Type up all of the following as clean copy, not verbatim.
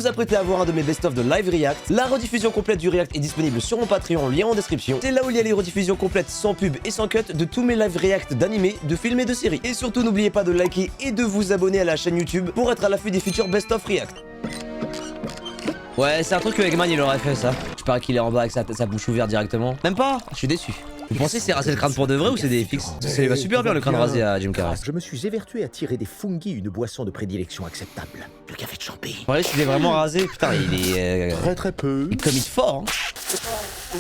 vous apprêtez à voir un de mes best-of de live react. La rediffusion complète du react est disponible sur mon Patreon, lien en description. C'est là où il y a les rediffusions complètes sans pub et sans cut de tous mes live react d'animés, de films et de séries. Et surtout n'oubliez pas de liker et de vous abonner à la chaîne YouTube pour être à l'affût des futurs best-of react. Ouais, c'est un truc que Eggman il aurait fait ça. Je parie qu'il est en bas avec sa bouche ouverte directement. Même pas. Je suis déçu. Vous pensez que c'est raser le crâne pour de vrai ou c'est des FX? Ça va super bien le crâne rasé à Jim Carrey. Je me suis évertué à tirer des fungi une boisson de prédilection acceptable. Le café de Champy. Ouais, s'il est vraiment rasé, putain, il est. Très peu. Il commit fort, hein.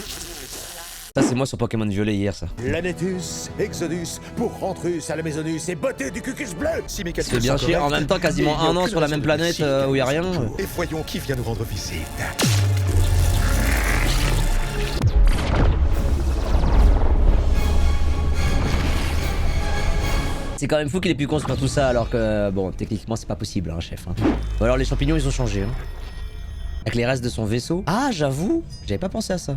Ça, c'est moi sur Pokémon Violet hier, ça. Planetus, Exodus, pour Rentrus à la Maisonus et beauté du cucus bleu. Si mes C'est bien chier, en même temps, quasiment un an sur la même planète où y a rien. Et voyons qui vient nous rendre visite. C'est quand même fou qu'il ait pu construire tout ça alors que, bon, techniquement, c'est pas possible, hein, chef. Hein. Ou alors les champignons, ils ont changé. Hein. Avec les restes de son vaisseau. Ah, j'avoue, j'avais pas pensé à ça.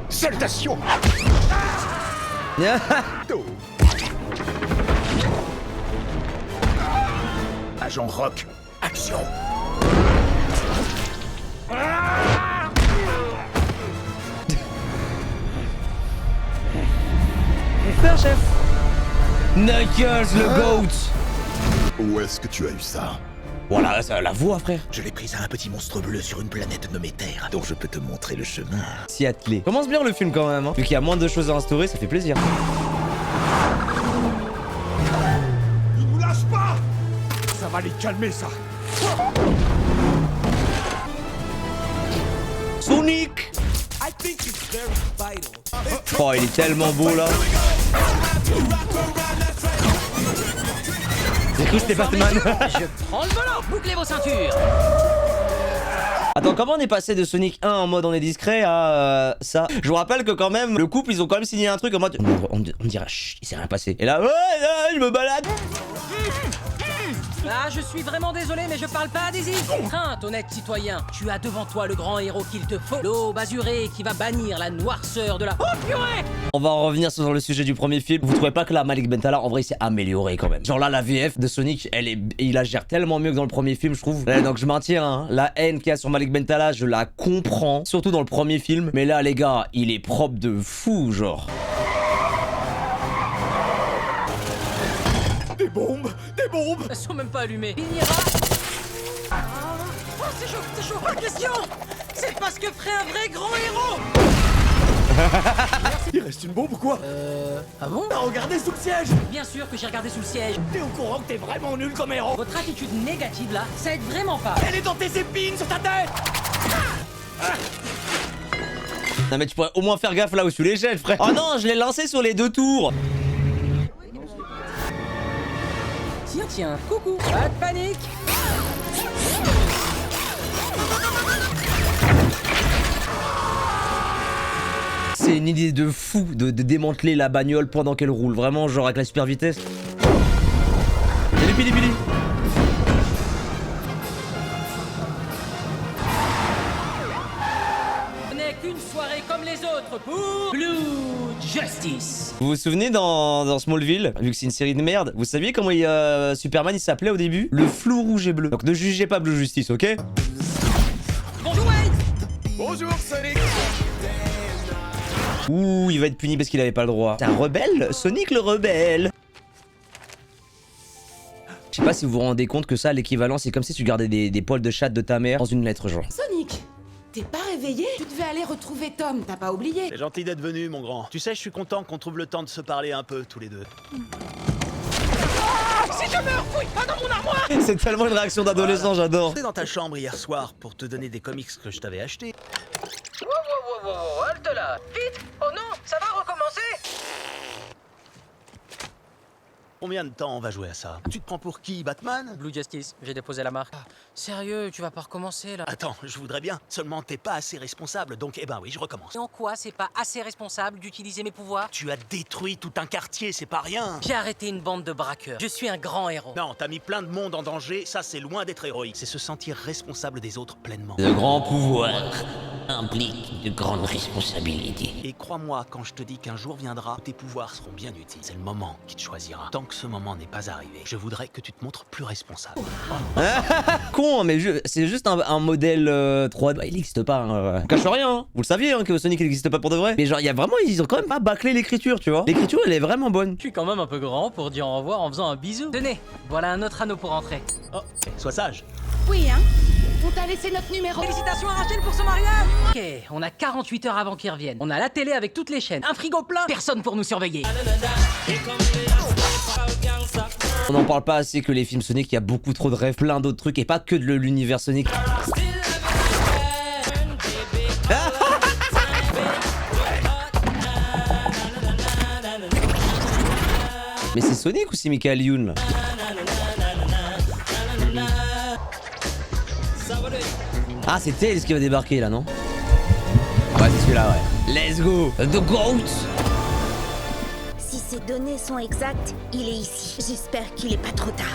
Salutations. Agent Rock, action. Super, chef. Knuckles, le GOAT. Où est-ce que tu as eu ça? Voilà, ça, la voix, frère. Je l'ai prise à un petit monstre bleu sur une planète nommée Terre, dont je peux te montrer le chemin. Si attelé. Commence bien le film quand même, hein. Vu qu'il y a moins de choses à instaurer, ça fait plaisir. Ne vous lâche pas. Ça va les calmer, ça. Sonic. Oh, il est tellement beau là. J'ai cru que c'était Batman. Je prends le volant, bouclez vos ceintures. Attends, comment on est passé de Sonic 1 en mode on est discret à ça? Je vous rappelle que quand même, le couple, ils ont quand même signé un truc en mode on dirait, chut, il s'est rien passé. Et là, ouais, je me balade. Ah, je suis vraiment désolé, mais je parle pas adhésif. Crainte, honnête citoyen, tu as devant toi le grand héros qu'il te faut. L'aube azurée qui va bannir la noirceur de la... Oh purée! On va en revenir sur le sujet du premier film. Vous trouvez pas que la Malik Bentala, en vrai, il s'est amélioré quand même? Genre là, la VF de Sonic, il la gère tellement mieux que dans le premier film, je trouve. Donc je maintiens, hein, la haine qu'il y a sur Malik Bentala, je la comprends. Surtout dans le premier film. Mais là, les gars, il est propre de fou, genre. Des bombes. Elles sont même pas allumées. Il ira... Oh, c'est chaud, pas question. C'est parce que ferait un vrai grand héros. Il reste une bombe ou quoi? Ah bon? T'as regardé sous le siège? Bien sûr que j'ai regardé sous le siège. T'es au courant que t'es vraiment nul comme héros? Votre attitude négative là, ça aide vraiment pas. Elle est dans tes épines sur ta tête. Non mais tu pourrais au moins faire gaffe là où tu les jettes, frère. Oh non, je l'ai lancé sur les 2 tours. Tiens, coucou. Pas de panique. C'est une idée de fou de démanteler la bagnole pendant qu'elle roule. Vraiment, genre avec la super vitesse. Salut Pili Pili. Ce n'est qu'une soirée comme les autres pour Blue Justice. Vous vous souvenez dans Smallville, vu que c'est une série de merde, vous saviez comment Superman il s'appelait au début? Le flou rouge et bleu. Donc ne jugez pas Blue Justice, ok? Bonjour Wade. Bonjour Sonic. Ouh, il va être puni parce qu'il avait pas le droit. C'est un rebelle? Sonic le rebelle. Je sais pas si vous vous rendez compte que ça, l'équivalent, c'est comme si tu gardais des poils de chatte de ta mère dans une lettre, genre. Sonic, t'es pas réveillé? Tu devais aller retrouver Tom, t'as pas oublié? C'est gentil d'être venu, mon grand. Tu sais, je suis content qu'on trouve le temps de se parler un peu, tous les deux. Si je meurs, fouille pas dans mon armoire. C'est tellement une réaction d'adolescent, j'adore. J'étais dans ta chambre hier soir pour te donner des comics que je t'avais achetés. Wow, halte là. Vite. Oh non, ça va recommencer. Combien de temps on va jouer à ça? Tu te prends pour qui, Batman? Blue Justice, j'ai déposé la marque. Sérieux, tu vas pas recommencer là? Attends, je voudrais bien. Seulement, t'es pas assez responsable, donc eh ben oui, je recommence. Et en quoi c'est pas assez responsable d'utiliser mes pouvoirs? Tu as détruit tout un quartier, c'est pas rien. J'ai arrêté une bande de braqueurs. Je suis un grand héros. Non, t'as mis plein de monde en danger, ça c'est loin d'être héroïque. C'est se sentir responsable des autres pleinement. De grands pouvoirs implique de grandes responsabilités. Et crois-moi quand je te dis qu'un jour viendra où tes pouvoirs seront bien utiles. C'est le moment qui te choisira. Tant que ce moment n'est pas arrivé, je voudrais que tu te montres plus responsable. Con, hein, mais c'est juste un modèle 3D. Bah, il n'existe pas. Hein. On cache rien. Hein. Vous le saviez hein, que Sonic n'existe pas pour de vrai. Mais genre, il y a vraiment, ils ont quand même pas bâclé l'écriture, tu vois. L'écriture, elle est vraiment bonne. Je suis quand même un peu grand pour dire au revoir en faisant un bisou. Tenez, voilà un autre anneau pour entrer. Oh, sois sage. Oui, hein? On t'a laissé notre numéro. Félicitations à Rachel pour son mariage. Ok, on a 48 heures avant qu'ils reviennent. On a la télé avec toutes les chaînes, un frigo plein, personne pour nous surveiller. On n'en parle pas assez que les films Sonic, il y a beaucoup trop de rêves, plein d'autres trucs et pas que de l'univers Sonic. Mais c'est Sonic ou c'est Michael Youn là? Ah, c'est Tails qui va débarquer là, non? Ouais, c'est celui-là, ouais. Let's go! The Goat! Si ces données sont exactes, il est ici. J'espère qu'il est pas trop tard.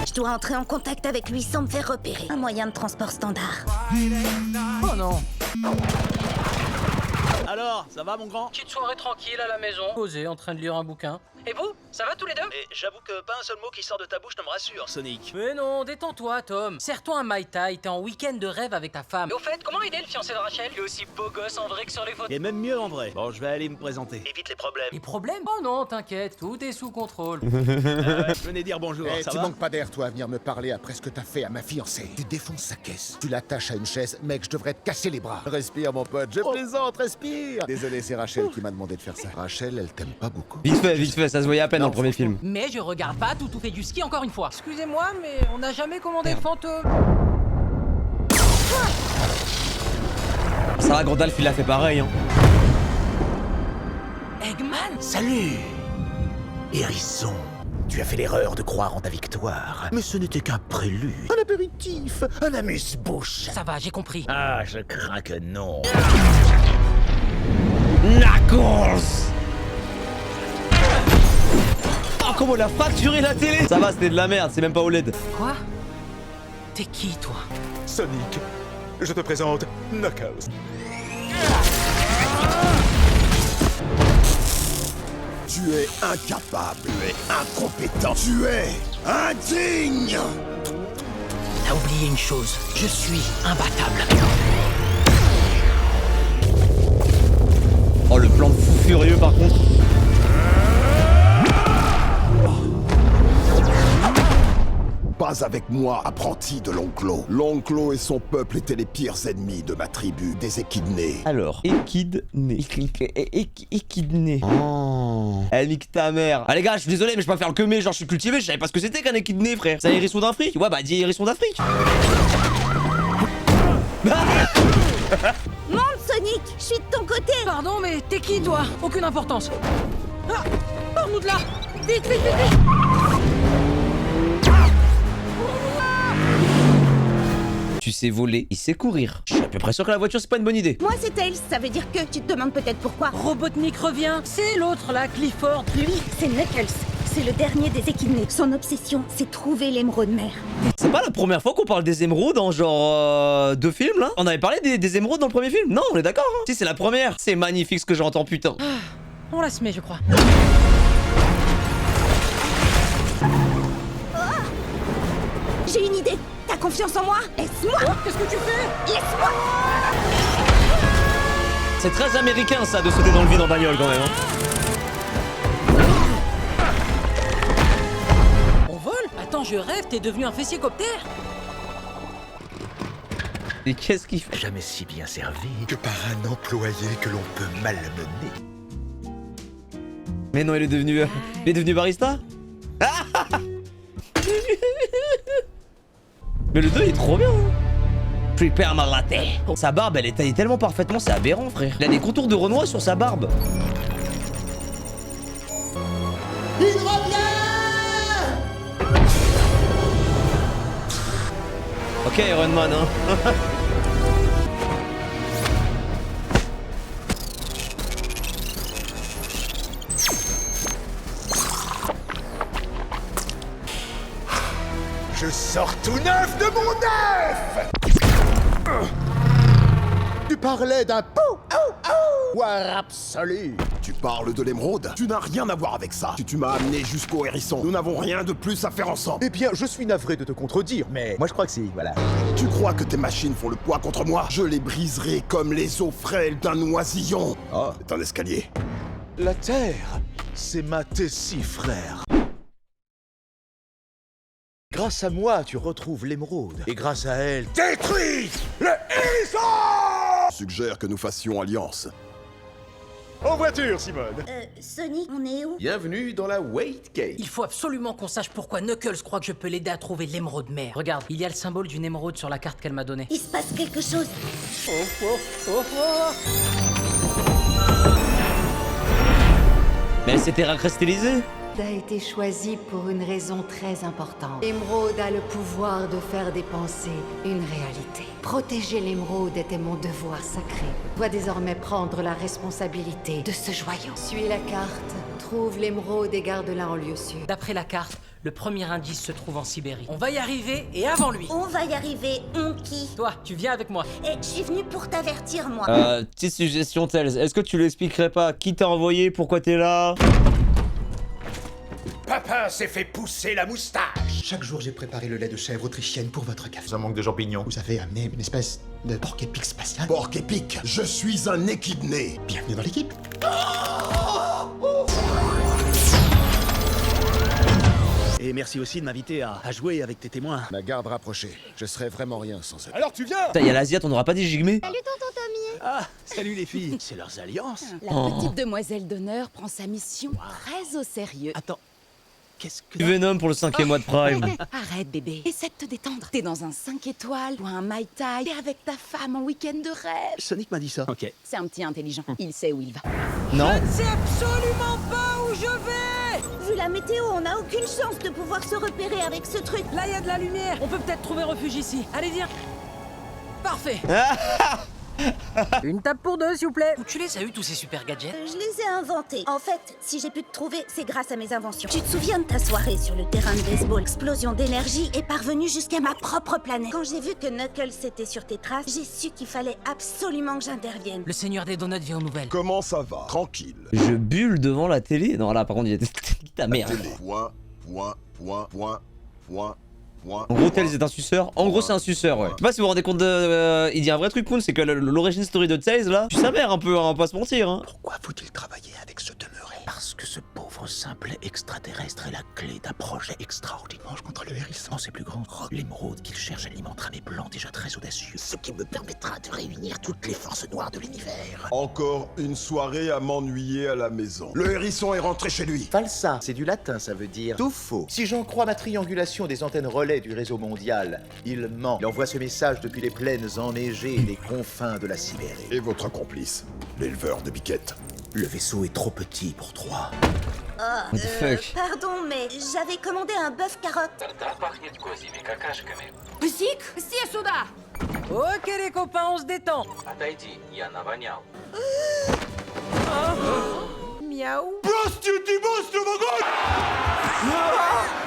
Je dois entrer en contact avec lui sans me faire repérer. Un moyen de transport standard. Oh non. Alors, ça va mon grand? Petite soirée tranquille à la maison, posé en train de lire un bouquin. Et vous, ça va tous les deux? Et j'avoue que pas un seul mot qui sort de ta bouche ne me rassure, Sonic. Mais non, détends-toi, Tom. Serre-toi un Mai Tai, t'es en week-end de rêve avec ta femme. Et au fait, comment il est le fiancé de Rachel? Il est aussi beau gosse en vrai que sur les photos. Et même mieux en vrai. Bon, je vais aller me présenter. Évite les problèmes. Les problèmes? Oh non, t'inquiète, tout est sous contrôle. Venez dire bonjour, ça Tu va? manques pas d'air, toi, à venir me parler après ce que t'as fait à ma fiancée. Tu défonces sa caisse, tu l'attaches à une chaise, mec, je devrais te casser les bras. Respire, mon pote, je plaisante, respire. Désolé, c'est Rachel qui m'a demandé de faire ça. Rachel, elle t'aime pas beaucoup. Vite fait, ça se voyait à peine dans le premier film. Mais je regarde pas tout fait du ski encore une fois. Excusez-moi, mais on n'a jamais commandé le fantôme. Ça va, Gandalf, il a fait pareil, hein. Eggman? Salut, hérisson. Tu as fait l'erreur de croire en ta victoire. Mais ce n'était qu'un prélude. Un apéritif, un amuse-bouche. Ça va, j'ai compris. Ah, je crains que non. Knuckles! Oh, comment on a facturé la télé! Ça va, c'était de la merde, c'est même pas OLED. Quoi? T'es qui, toi? Sonic, je te présente Knuckles. Tu es incapable, tu es incompétent, tu es indigne. T'as oublié une chose, je suis imbattable. Oh, le plan de fou furieux par contre. Pas avec moi, apprenti de l'Onclo. L'Onclo et son peuple étaient les pires ennemis de ma tribu, des équidnés. Alors, équidné. Équidné. Oh. Elle nique ta mère. Ah les gars, je suis désolé, mais je peux pas faire le queumé, genre je suis cultivé, je savais pas ce que c'était qu'un équidné, frère. C'est un hérisson d'Afrique? Ouais, bah dis hérisson d'Afrique. Monte, Sonic, je suis de ton côté. Pardon, mais t'es qui, toi? Aucune importance. Ah, pars-nous de là. Vite, vite, vite, vite. Tu sais voler, il sait courir. Je suis à peu près sûr que la voiture c'est pas une bonne idée. Moi, c'est Tails, ça veut dire que tu te demandes peut-être pourquoi. Robotnik revient. C'est l'autre, là, Clifford. Lui, c'est Knuckles. C'est le dernier des équidnés. Son obsession, c'est trouver l'émeraude mère. C'est pas la première fois qu'on parle des émeraudes dans genre 2 films là? On avait parlé des émeraudes dans le premier film? Non, on est d'accord hein? Si, c'est la première. C'est magnifique ce que j'entends, putain. On la se met, je crois. J'ai une idée. T'as confiance en moi? Laisse-moi. Oh, qu'est-ce que tu fais? Laisse-moi. C'est très américain ça de sauter dans le vide en bagnole quand même. Hein. On vole? Attends, je rêve, t'es devenu un fessier-coptère? Et qu'est-ce qu'il fait? Jamais si bien servi que par un employé que l'on peut malmener. Mais non, il est devenu barista? Mais le 2 il est trop bien hein. Prepare my latte. Sa barbe elle est taillée tellement parfaitement, c'est aberrant frère. Il a des contours de Renoir sur sa barbe. Il revient! Ok Iron Man hein. Je sors tout neuf de mon œuf! Tu parlais d'un pouvoir absolu. Tu parles de l'émeraude? Tu n'as rien à voir avec ça. Tu m'as amené jusqu'au hérisson. Nous n'avons rien de plus à faire ensemble. Eh bien, je suis navré de te contredire, mais moi je crois que c'est... voilà. Tu crois que tes machines font le poids contre moi? Je les briserai comme les os frêles d'un oisillon. Ah, c'est un escalier. La Terre, c'est ma Tessie, frère. Grâce à moi, tu retrouves l'émeraude. Et grâce à elle, détruis le hérisson! Suggère que nous fassions alliance. En voiture, Simone. Sonic, on est où? Bienvenue dans la Wait Gate. Il faut absolument qu'on sache pourquoi Knuckles croit que je peux l'aider à trouver l'émeraude mère. Regarde, il y a le symbole d'une émeraude sur la carte qu'elle m'a donnée. Il se passe quelque chose. Mais elle s'était recristallisée. T'as été choisi pour une raison très importante. L'émeraude a le pouvoir de faire des pensées une réalité. Protéger l'émeraude était mon devoir sacré. Je dois désormais prendre la responsabilité de ce joyau. Suis la carte, trouve l'émeraude et garde-la en lieu sûr. D'après la carte, le premier indice se trouve en Sibérie. On va y arriver et avant lui. On va y arriver, on qui? Toi, tu viens avec moi. Et je suis venue pour t'avertir, moi. Petite suggestion, Tails. Est-ce que tu lui expliquerais pas qui t'a envoyé, pourquoi t'es là? Papa s'est fait pousser la moustache. Chaque jour, j'ai préparé le lait de chèvre autrichienne pour votre café. Ça manque de champignons. Vous avez amené une espèce de porc-épic spatial. Porc épic, je suis un équidné. Bienvenue dans l'équipe. Et merci aussi de m'inviter à jouer avec tes témoins. Ma garde rapprochée. Je serais vraiment rien sans elle. Alors tu viens? Putain, y'a l'Asiate, on n'aura pas dit Jigmé? Salut, tonton Tommy. Ah, salut les filles. C'est leurs alliances. La petite demoiselle d'honneur prend sa mission très au sérieux. Attends, qu'est-ce que... Du Venom pour le 5e mois de Prime. Arrête, bébé. Essaie de te détendre. T'es dans un 5 étoiles ou un Mai Tai. T'es avec ta femme en week-end de rêve. Sonic m'a dit ça. Ok. C'est un petit intelligent. Il sait où il va. Non. Je ne sais absolument pas où je vais. Vu la météo, on n'a aucune chance de pouvoir se repérer avec ce truc. Là, il y a de la lumière. On peut peut-être trouver refuge ici. Allez, viens. Parfait. Une tape pour deux, s'il vous plaît. Où tu les as eu tous ces super gadgets? Je les ai inventés. En fait, si j'ai pu te trouver, c'est grâce à mes inventions. Tu te souviens de ta soirée sur le terrain de baseball? L'explosion d'énergie est parvenue jusqu'à ma propre planète. Quand j'ai vu que Knuckles était sur tes traces, j'ai su qu'il fallait absolument que j'intervienne. Le seigneur des donuts vient aux nouvelles. Comment ça va? Tranquille. Je bulle devant la télé. Non, là, par contre, il y a ta mère. Télé. Point, point, point, point, point. En gros, Tails est un suceur. En gros, c'est un suceur, ouais. Je sais pas si vous vous rendez compte de. Il dit un vrai truc cool, c'est que l'origine story de Tails là, tu sa mère un peu, hein, on va pas se mentir. Hein. Pourquoi faut-il travailler avec ce demeuré? Parce que ce pauvre simple extraterrestre est la clé d'un projet extraordinaire. Mange contre le hérisson. Non, c'est plus grand. L'émeraude qu'il cherche alimentera mes plans déjà très audacieux. Ce qui me permettra de réunir toutes les forces noires de l'univers. Encore une soirée à m'ennuyer à la maison. Le hérisson est rentré chez lui. Falsa, c'est du latin, ça veut dire tout faux. Si j'en crois ma triangulation des antennes relais du réseau mondial, il ment. Il envoie ce message depuis les plaines enneigées et les confins de la Sibérie. Et votre complice, l'éleveur de biquettes. Le vaisseau est trop petit pour 3. Oh, What the fuck? pardon, mais j'avais commandé un bœuf carotte. Zik, si сюда. Ok, les copains, on se détend. Miaou.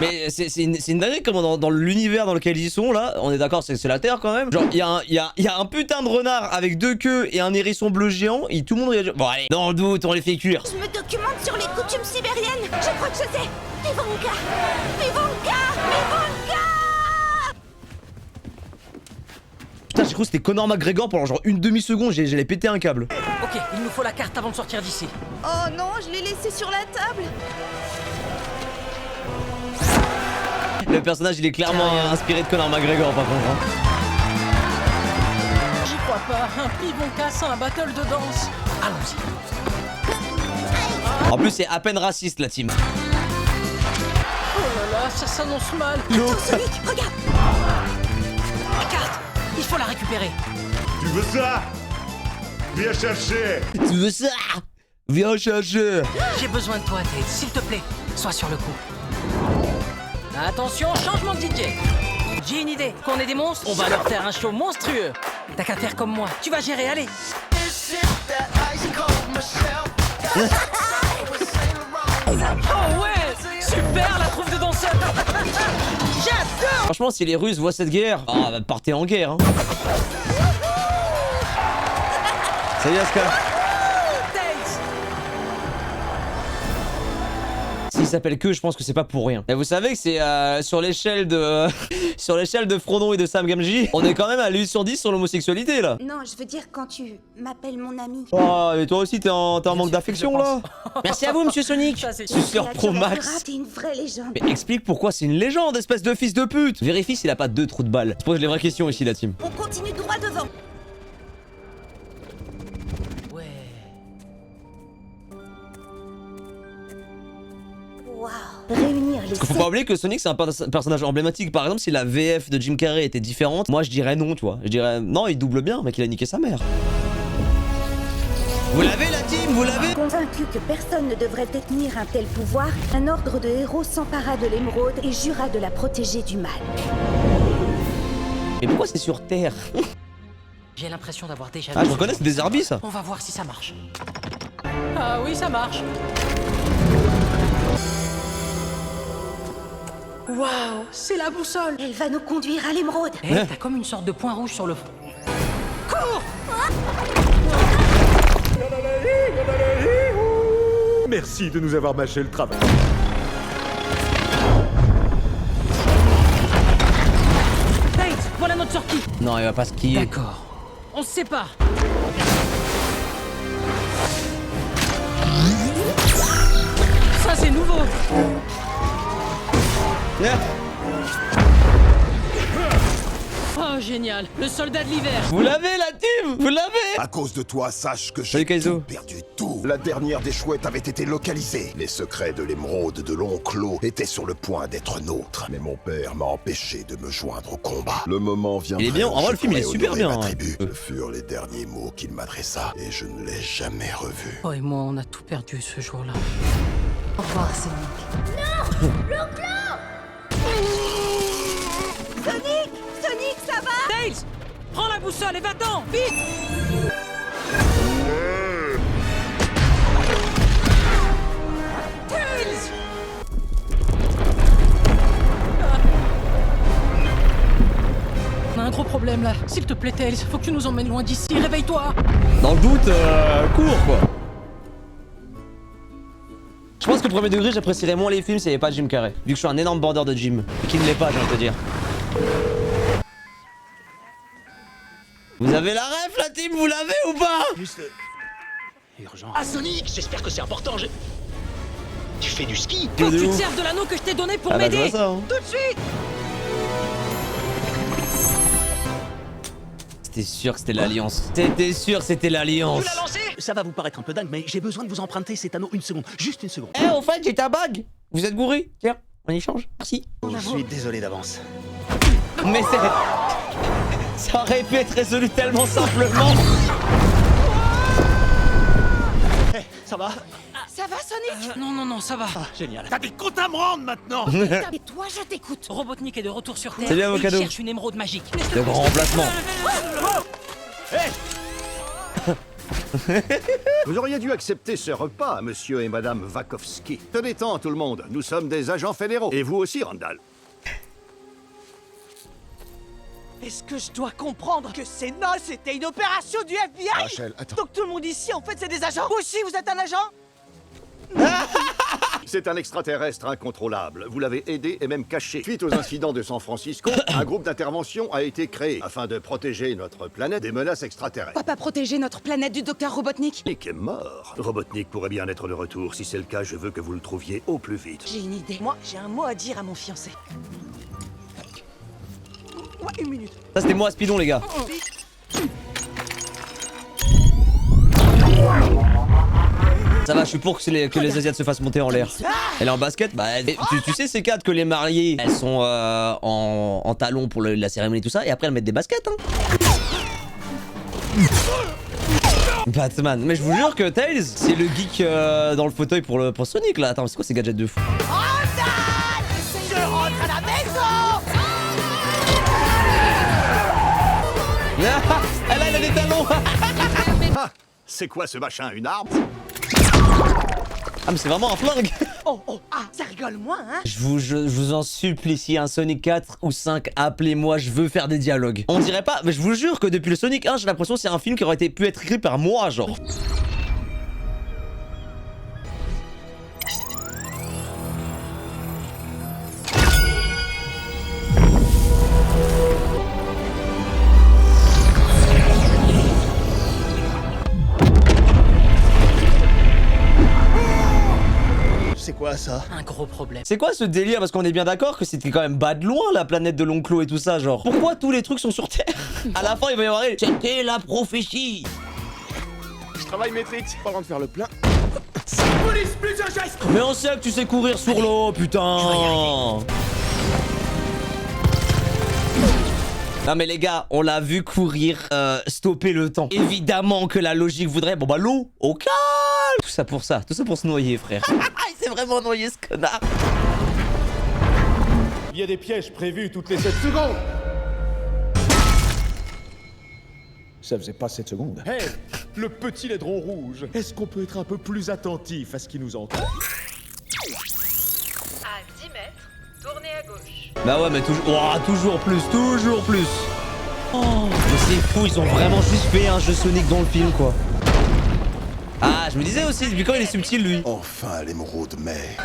Mais c'est une dinguerie comment dans l'univers dans lequel ils sont là, on est d'accord, c'est la Terre quand même. Genre, il y a un putain de renard avec 2 queues et un hérisson bleu géant, et tout le monde réagit. Bon, allez, dans le doute, on les fait cuire. Je me documente sur les coutumes sibériennes. Je crois que je sais. Ivanka, Ivanka, Ivanka. Putain, j'ai cru que c'était Conor McGregor pendant genre une demi-seconde, j'allais péter un câble. Ok, il nous faut la carte avant de sortir d'ici. Oh non, je l'ai laissé sur la table. Le personnage, il est clairement inspiré de Conor McGregor par contre. Hein. J'y crois pas. Un Ivanka sans un battle de danse. Allons-y. En plus, c'est à peine raciste la team. Oh là là, ça s'annonce mal. Attends, Sonic, regarde. La carte, il faut la récupérer. Tu veux ça? Viens chercher. Tu veux ça? Viens chercher. J'ai besoin de toi, Ted. S'il te plaît, sois sur le coup. Attention, changement de DJ. J'ai une idée. Quand on est des monstres, on va leur faire un show monstrueux. T'as qu'à faire comme moi. Tu vas gérer, allez. Oh ouais, super la troupe de danseurs. J'adore. Franchement, si les Russes voient cette guerre, partez en guerre. Hein. Salut Aska. S'il s'appelle que, je pense que c'est pas pour rien. Et vous savez que c'est sur l'échelle de sur l'échelle de Frodon et de Sam Gamgee, on est quand même à 8 sur 10 sur l'homosexualité là. Non, je veux dire quand tu m'appelles mon ami. Oh, mais toi aussi t'es en manque d'affection là. Merci à vous Monsieur Sonic. Suceur Pro Max. T'es une vraie légende. Mais explique pourquoi c'est une légende, espèce de fils de pute. Vérifie s'il a pas 2 trous de balle. Je pose les vraies questions ici la team. On continue droit devant. Ouais. Waouh. Réunir les Parce qu'il faut pas oublier que Sonic c'est un personnage emblématique. Par exemple, si la VF de Jim Carrey était différente, moi je dirais non, tu vois. Je dirais non, il double bien, mec, il a niqué sa mère. Vous l'avez la team, vous l'avez? Convaincu que personne ne devrait détenir un tel pouvoir, un ordre de héros s'empara de l'émeraude et jura de la protéger du mal. Mais pourquoi c'est sur Terre? J'ai l'impression d'avoir déjà... Ah, je reconnais, c'est des Arbis ça. On va voir si ça marche. Ah oui, ça marche. Waouh, c'est la boussole. Elle va nous conduire à l'émeraude. Eh, t'as comme une sorte de point rouge sur le front. Cours! Merci de nous avoir mâché le travail. Tate, voilà notre sortie. Non, il va pas skier. D'accord. On se sépare. Ça, c'est nouveau. Oh, génial. Le soldat de l'hiver. Vous l'avez la team, vous l'avez. À cause de toi, sache que Salut, j'ai Kaizo. tout perdu, tout. La dernière des chouettes avait été localisée. Les secrets de l'émeraude de l'Onclos étaient sur le point d'être nôtres. Mais mon père m'a empêché de me joindre au combat. Le moment viendrait. Il est bien, en vrai le film il est super bien. Ma Hein. tribu. Ce furent les derniers mots qu'il m'adressa et je ne l'ai jamais revu. Oh, et moi, on a tout perdu ce jour-là. Au revoir, Sonic. Sonic! Sonic, ça va? Tails, prends la boussole et va-t'en, vite! Tails! On a un gros problème là. S'il te plaît, Tails, faut que tu nous emmènes loin d'ici. Réveille-toi! Dans le doute, cours quoi. Je pense que premier degré, j'apprécierais moins les films s'il n'y avait pas Jim Carrey. Vu que je suis un énorme border de Jim. Et qui ne l'est pas, j'ai envie de te dire. Vous avez la ref, la team, vous l'avez ou pas? Juste... urgent. Ah Sonic, j'espère que c'est important, Tu fais du ski? Faut que tu te serves de l'anneau que je t'ai donné pour Ah bah, je m'aider! vois ça, hein. Tout de suite! C'était sûr que c'était l'Alliance. C'était sûr que c'était l'Alliance. Tu l'as lancé? Ça va vous paraître un peu dingue, mais j'ai besoin de vous emprunter cet anneau une seconde. Juste une seconde. Eh, au fait, j'ai ta bague. Vous êtes bourré? Tiens, on échange. Merci. Je suis désolé d'avance. Mais c'est... Ça aurait pu être résolu tellement simplement. Hey, ça va? Ça va, Sonic? Non, ça va. Ah, génial. T'as des comptes à me rendre maintenant. Et toi, je t'écoute. Robotnik est de retour sur Terre. Salut, et avocado. il cherche une émeraude magique. Le grand remplacement. Vous auriez dû accepter ce repas, monsieur et madame Wachowski. Tenez temps, tout le monde. Nous sommes des agents fédéraux. Et vous aussi, Randall. Est-ce que je dois comprendre que ces noces c'était une opération du FBI? Rachel, attends. Donc tout le monde ici, en fait, c'est des agents? Vous aussi, vous êtes un agent? C'est un extraterrestre incontrôlable. Vous l'avez aidé et même caché. Suite aux incidents de San Francisco, un groupe d'intervention a été créé afin de protéger notre planète des menaces extraterrestres. Pourquoi pas protéger notre planète du docteur Robotnik? Nick est mort. Robotnik pourrait bien être de retour. Si c'est le cas, je veux que vous le trouviez au plus vite. J'ai une idée. Moi, j'ai un mot à dire à mon fiancé. Ouais, une minute. Ça, c'était moi, Spidon, les gars. Ça va, je suis pour que les Asiates se fassent monter en l'air. Elle est en basket? Bah, tu sais, c'est cadre que les mariées, elles sont en talons pour la cérémonie et tout ça, et après elles mettent des baskets, hein. Batman. Mais je vous jure que Tails, c'est le geek dans le fauteuil pour Sonic, là. Attends, c'est quoi ces gadgets de fou? Je rentre à la maison! Elle a des talons. Ah, c'est quoi ce machin? Une arme? Ah mais c'est vraiment un flingue. Ça rigole moins, hein? Je vous en supplie, s'il y a un Sonic 4 ou 5, appelez-moi, je veux faire des dialogues. On dirait pas, mais je vous jure que depuis le Sonic 1, j'ai l'impression que c'est un film qui aurait pu être écrit par moi, genre. C'est quoi ça? Un gros problème. C'est quoi ce délire? Parce qu'on est bien d'accord que c'était quand même bas de loin la planète de l'Oncle et tout ça, genre. Pourquoi tous les trucs sont sur Terre? À la fin, il va y avoir... C'était la prophétie. Je travaille Matrix, pas le droit de faire le plein. Police, plus un geste! Mais on sait que tu sais courir sur l'eau, putain. Non mais les gars, on l'a vu courir, stopper le temps. Évidemment que la logique voudrait... Bon bah l'eau, au calme. Tout ça pour se noyer, frère. Il s'est vraiment noyé, ce connard. Il y a des pièges prévus toutes les 7 secondes. Ça faisait pas 7 secondes. Hey, le petit laidron rouge. Est-ce qu'on peut être un peu plus attentif à ce qui nous entoure? À 10 mètres, tournez à gauche. Bah ouais, mais toujours... Oh, toujours plus. Oh, mais c'est fou, ils ont vraiment juste fait un jeu Sonic dans le film, quoi. Ah, je me disais aussi, depuis quand il est subtil, lui. Enfin, l'émeraude mère.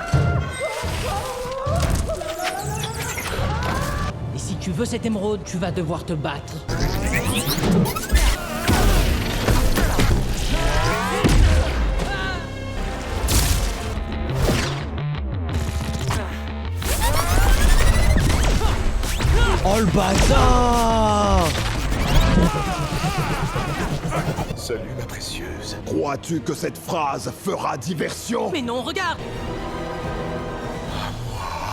Et si tu veux cette émeraude, tu vas devoir te battre. Oh le bâtard! Salut ma précieuse. Crois-tu que cette phrase fera diversion? Mais non, regarde!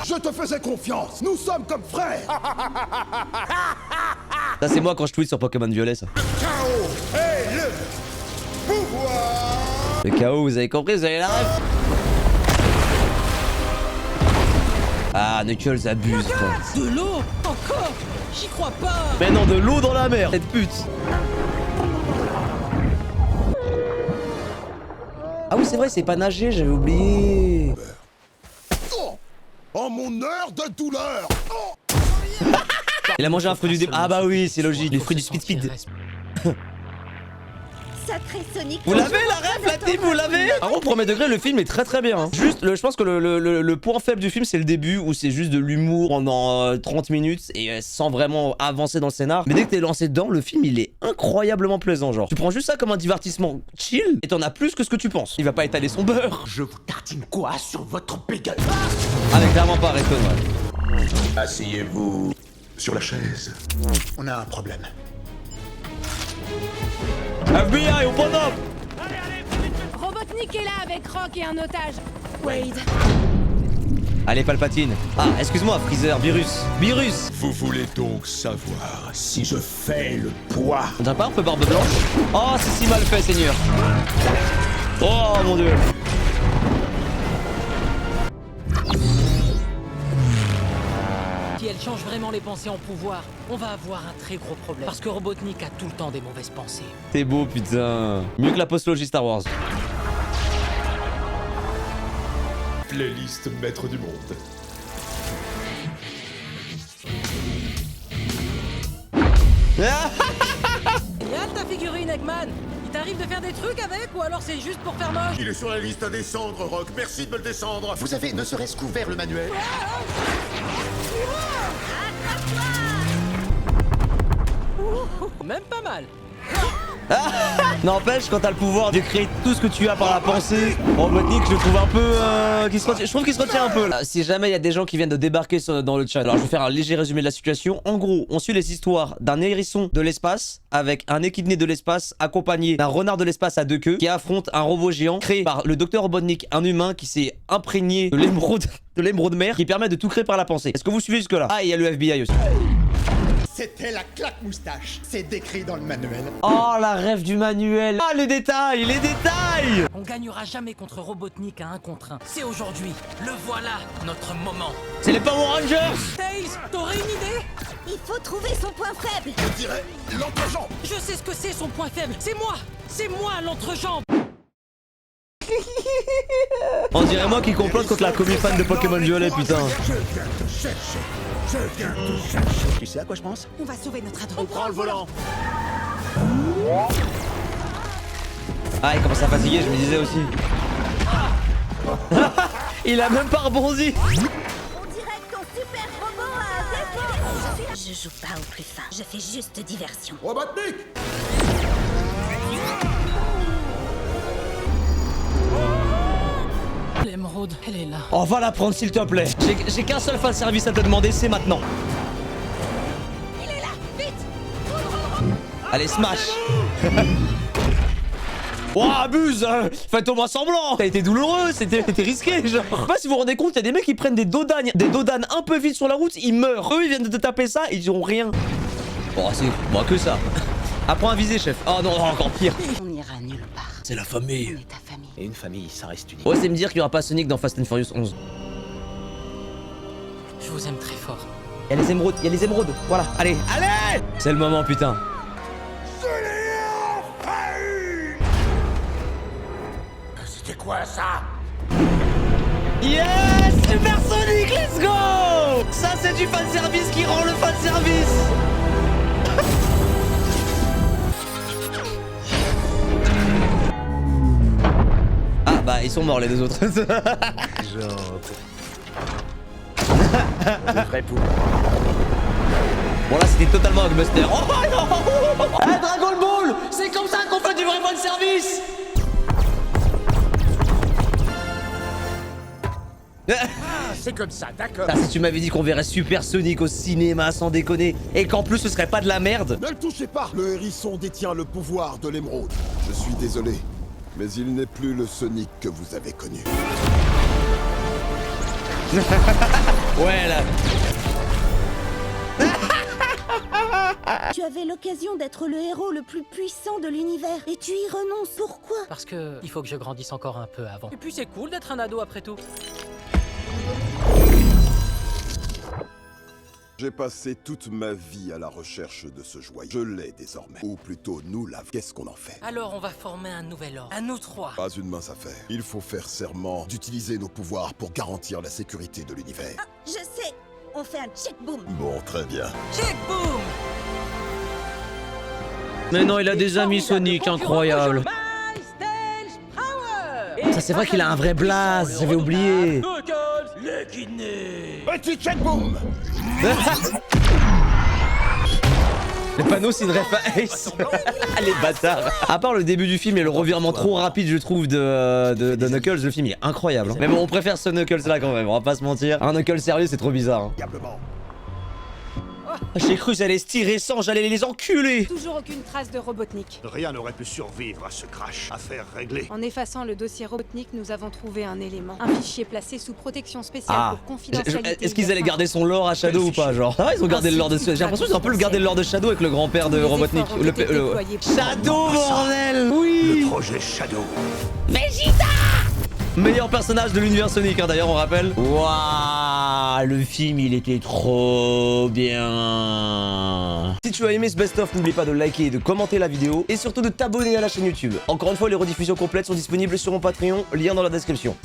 Je te faisais confiance. Nous sommes comme frères. Ça c'est moi quand je tweet sur Pokémon Violet, ça. Chaos et le pouvoir. Le chaos, vous avez compris, vous avez la ref. Ah, Knuckles abuse, frère. De l'eau? Encore? J'y crois pas! Mais non, de l'eau dans la mer, cette pute. Ah oui, c'est vrai, c'est pas nager, j'avais oublié. Oh, en mon heure de douleur. Oh. Il a mangé un fruit du dé... Ah bah oui, c'est logique, les fruits du speed. Sacré Sonic. Vous l'avez la ref, la team, vous l'avez? Par contre, premier degré, le film est très bien. Hein. Juste, je pense que le point faible du film, c'est le début où c'est juste de l'humour pendant 30 minutes et sans vraiment avancer dans le scénar. Mais dès que t'es lancé dedans, le film, il est incroyablement plaisant, genre. Tu prends juste ça comme un divertissement chill et t'en as plus que ce que tu penses. Il va pas étaler son beurre. Je vous tartine quoi sur votre bacon? Ah mais clairement pas, Redstone, ouais. Asseyez-vous sur la chaise. On a un problème. FBI, open up! Robotnik est là avec Rock et un otage. Wade. Allez, Palpatine. Ah, excuse-moi, Freezer, Virus. Vous voulez donc savoir si je fais le poids? On dirait pas un peu barbe blanche? Oh, c'est si mal fait, Seigneur. Oh, mon Dieu. Si elle change vraiment les pensées en pouvoir, on va avoir un très gros problème. Parce que Robotnik a tout le temps des mauvaises pensées. T'es beau, putain. Mieux que la postologie Star Wars. Playlist maître du monde. Regarde ta figurine, Eggman. Il t'arrive de faire des trucs avec ou alors c'est juste pour faire moche? Il est sur la liste à descendre, Rock. Merci de me le descendre. Vous avez ne serait-ce qu'ouvert le manuel? Même pas mal. N'empêche, quand t'as le pouvoir de créer tout ce que tu as par la pensée, Robotnik, je le trouve un peu... je trouve qu'il se retient un peu là. Si jamais il y a des gens qui viennent de débarquer dans le chat, alors je vais faire un léger résumé de la situation. En gros, on suit les histoires d'un hérisson de l'espace avec un équidné de l'espace accompagné d'un renard de l'espace à deux queues qui affronte un robot géant créé par le docteur Robotnik, un humain qui s'est imprégné de l'émeraude mer qui permet de tout créer par la pensée. Est-ce que vous suivez jusque là? Ah, et il y a le FBI aussi. C'était la claque moustache. C'est décrit dans le manuel. Oh, la rêve du manuel. Ah, les détails. On gagnera jamais contre Robotnik à 1 contre 1. C'est aujourd'hui. Le voilà, notre moment. C'est les Power Rangers. Tails, t'aurais une idée? Il faut trouver son point faible. Je dirais l'entrejambe. Je sais ce que c'est son point faible. C'est moi l'entrejambe. On dirait moi qui complote contre la commu fan de Pokémon Violet, putain. Tu sais à quoi je pense? On va sauver notre adresse. On prend le volant. Ah, il commence à fatiguer, je me disais aussi. Il a même pas rebondi. On dirait que ton super robot a un défaut. Je joue pas au plus fin, je fais juste diversion. Robotnik! L'émeraude, elle est là. Oh, va la prendre s'il te plaît. J'ai qu'un seul fan service à te demander, c'est maintenant. Il est là, vite. Allez, smash. Oh, abuse. Faites-moi semblant. T'as été douloureux, c'était risqué, genre. Je sais pas si vous vous rendez compte, il y a des mecs qui prennent des dodanes un peu vite sur la route, ils meurent. Eux, ils viennent de te taper ça, ils ont rien. Bon, c'est bon que ça. Apprends à viser, chef. Oh non, encore pire. On ira nulle part. C'est la famille. On est ta famille. Et une famille, ça reste unique. Osez me dire qu'il y aura pas Sonic dans Fast and Furious 11. Je vous aime très fort. Il y a les émeraudes, il y a les émeraudes. Voilà, allez, allez. C'est le moment, putain. C'était quoi ça? Yes, Super Sonic, let's go. Ça, c'est du fanservice qui rend le fanservice. Ah bah, ils sont morts les deux autres. Vrai pou. Bon là, c'était totalement un Buster. Oh non. Hey, Dragon Ball, c'est comme ça qu'on fait du vrai fanservice. C'est comme ça, d'accord. Si tu m'avais dit qu'on verrait Super Sonic au cinéma sans déconner, et qu'en plus ce serait pas de la merde. Ne le touchez pas! Le hérisson détient le pouvoir de l'émeraude. Je suis désolé, mais il n'est plus le Sonic que vous avez connu. Ouais là. Tu avais l'occasion d'être le héros le plus puissant de l'univers et tu y renonces. Pourquoi? Parce que il faut que je grandisse encore un peu avant. Et puis c'est cool d'être un ado après tout. J'ai passé toute ma vie à la recherche de ce joyau. Je l'ai désormais. Ou plutôt, nous l'avons. Qu'est-ce qu'on en fait? Alors on va former un nouvel ordre. À nous trois. Pas une mince affaire. Il faut faire serment d'utiliser nos pouvoirs pour garantir la sécurité de l'univers. Ah, je sais. On fait un check-boom. Bon, très bien. Check-boom. Mais non, il a des amis Sonic, incroyable. Ça, c'est vrai qu'il a un vrai blaze, j'avais oublié. Petit check-boom. Le panneau, c'est une référence. Les bâtards. À part le début du film et le revirement trop rapide, je trouve, de Knuckles, le film il est incroyable. Hein. Mais bon, on préfère ce Knuckles là quand même, on va pas se mentir. Un Knuckles sérieux, c'est trop bizarre. Hein. J'ai cru que j'allais se tirer sans, j'allais les enculer. Toujours aucune trace de Robotnik. Rien n'aurait pu survivre à ce crash. Affaire réglée. En effaçant le dossier Robotnik, nous avons trouvé un élément. Un fichier placé sous protection spéciale Ah. pour confidentialité. Est-ce qu'ils allaient garder son lore à Shadow ou pas, genre? Ah, ils ont gardé le lore de... J'ai l'impression qu'ils ont un peu le gardé le lore de Shadow avec le grand-père de Robotnik. Shadow, bordel. Oui. Le projet Shadow. Vegeta. Meilleur personnage de l'univers Sonic, hein, d'ailleurs, on rappelle. Waouh, le film, il était trop bien. Si tu as aimé ce best-of, n'oublie pas de liker et de commenter la vidéo. Et surtout de t'abonner à la chaîne YouTube. Encore une fois, les rediffusions complètes sont disponibles sur mon Patreon, lien dans la description.